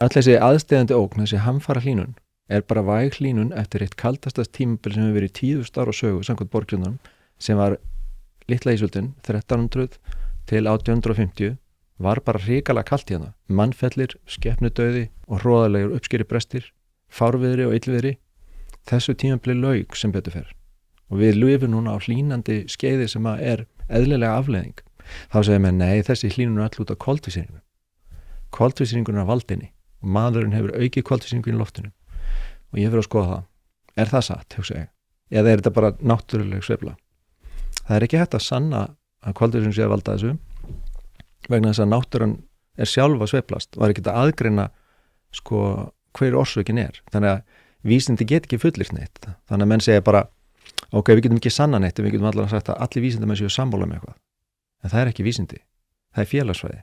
öll þessi aðsteðandi ógn, þessi hamfara hlýnun bara væg hlýnun eftir eitt kaldastast tímabil sem hefur verið 10.000 ára sögu samkvæmt Borgljúfrunum, sem var litla ísöldin 1300 til 1850, var bara hrikalega kalt hérna. Mannfellir, skepnudauði og hroðalegur uppskeri brestir, fárviðri og illviðri. Þessu tímabili lauk sem betur fer. Og við lifum núna á hlýnandi skeiði sem eðlilega afleiðing. Þá segir mér, nei, þessi hlýnun all út af koltvísýringnum. Koltvísýringun valdinni og maðurinn hefur aukið koltvísýringu í loftinu. Og ég fyrir að skoða það. Er það satt, hugsa ég? Eða þetta bara náttúruleg sveifla? Það ekki hægt að sanna að koltvísýringur sé að valda þessu, vegna þess að náttúran sjálf að sveiflast og ekki að aðgreina hver orsökin þannig að vísindi get ekki fullyrt neitt. Þannig að menn segja bara, ok, við getum ekki sanna neitt, við getum allavega sagt að allir vísindamenn séu sammála um eitthvað, en það ekki vísindi, það félagsfræði.